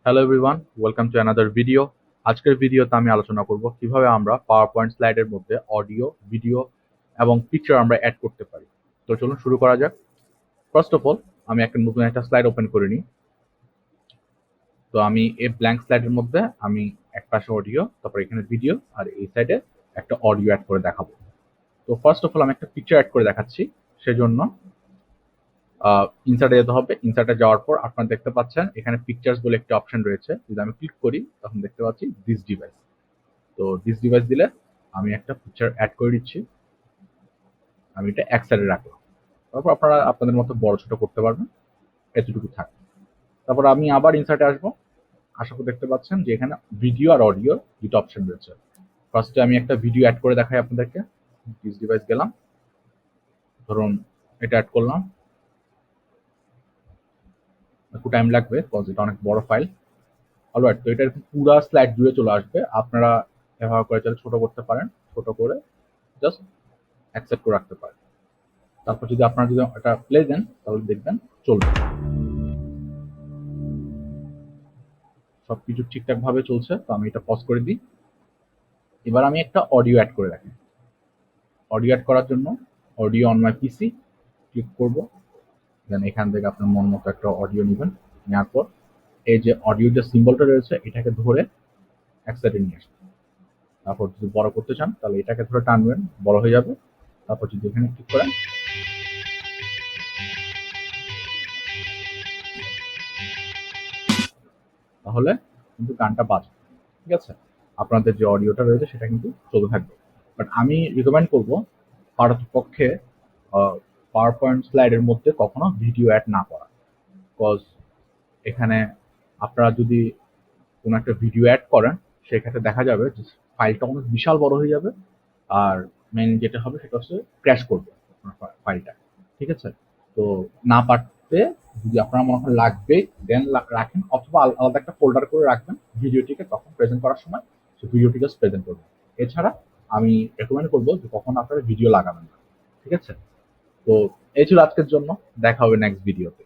Hello everyone, welcome to another video. আজকের ভিডিওতে আমি আলোচনা করব কিভাবে আমরা পাওয়ার পয়েন্ট স্লাইডের মধ্যে অডিও, ভিডিও এবং পিকচার আমরা অ্যাড করতে পারি। তো চলুন শুরু করা যাক। ফার্স্ট অফ অল আমি নতুন একটা স্লাইড ওপেন করে নিই। তো আমি এই ব্ল্যাঙ্ক স্লাইডের মধ্যে আমি এক পাশে অডিও, তারপর এখানে ভিডিও আর এই সাইডে একটা অডিও অ্যাড করে দেখাবো। তো ফার্স্ট অফ অল আমি একটা পিকচার অ্যাড করে দেখাচ্ছি। সেজন্য ইনসার্টে যেতে হবে। ইনসার্টে যাওয়ার পর আপনারা দেখতে পাচ্ছেন এখানে পিকচার্স বলে একটা অপশন রয়েছে। যদি আমি ক্লিক করি তখন দেখতে পাচ্ছি দিস ডিভাইস। তো দিস ডিভাইস দিলে আমি একটা পিকচার অ্যাড করে দিচ্ছি। আমি এটা এক সাইডে রাখলাম। তারপর আপনারা আপনাদের মতো বড় ছোট করতে পারবেন, এতটুকু থাকে। তারপর আমি আবার ইনসার্টে আসবো। আশা করি দেখতে পাচ্ছেন যে এখানে ভিডিও আর অডিও দুটো অপশন রয়েছে। ফার্স্টে আমি একটা ভিডিও অ্যাড করে দেখাই আপনাদেরকে। দিস ডিভাইস গেলাম, ধরুন এটা অ্যাড করলাম। একটু টাইম লাগবে বিকজ এটা অনেক বড় ফাইল। অলরাইট, তো এটা পুরো স্লাইড জুড়ে চলে আসবে। আপনারা ব্যবহার করে চাইলে ছোট করতে পারেন, ছোট করে জাস্ট অ্যাকসেপ্ট করে রাখতে পারেন। তারপর যদি আপনারা যদি এটা প্লে দেন তাহলে দেখবেন চলবে, সবকিছু ঠিকঠাক ভাবে চলছে। তো আমি এটা পজ করে দিই। এবার আমি একটা অডিও অ্যাড করে রাখি। অডিও অ্যাড করার জন্য audio on my PC click করব। দেন এখান থেকে আপনার মন মতো একটা অডিও নেবেন। নেওয়ার পর এই যে অডিও যে সিম্বলটা রয়েছে এটাকে ধরে এক সাইডে নিয়ে আসবেন। তারপর যদি বড় করতে চান তাহলে এটাকে ধরে টানবেন, বড় হয়ে যাবে। তারপর যদি এখানে ক্লিক করেন তাহলে কিন্তু গানটা বাজবে। ঠিক আছে, আপনাদের যে অডিওটা রয়েছে সেটা কিন্তু চলতে থাকবে। বাট আমি রিকমেন্ড করবো পারতপক্ষে পাওয়ার পয়েন্ট স্লাইডের মধ্যে কখনো ভিডিও অ্যাড না করা। বিকজ এখানে আপনারা যদি কোনো একটা ভিডিও অ্যাড করেন সেক্ষেত্রে দেখা যাবে যে ফাইলটা অনেক বিশাল বড় হয়ে যাবে। আর মেন যেটা হবে সেটা হচ্ছে ক্র্যাশ করবে আপনার ফাইলটা। ঠিক আছে, তো না পারতে যদি আপনার মনে হয় লাগবে দেন রাখেন, অথবা আলাদা একটা ফোল্ডার করে রাখবেন ভিডিওটিকে, তখন প্রেজেন্ট করার সময় সেই ভিডিওটিকে প্রেজেন্ট করবেন। এছাড়া আমি রেকমেন্ড করবো যে কখন আপনারা ভিডিও লাগাবেন না। ঠিক আছে, তো এই ছিল আজকের জন্য। দেখা হবে নেক্সট ভিডিওতে।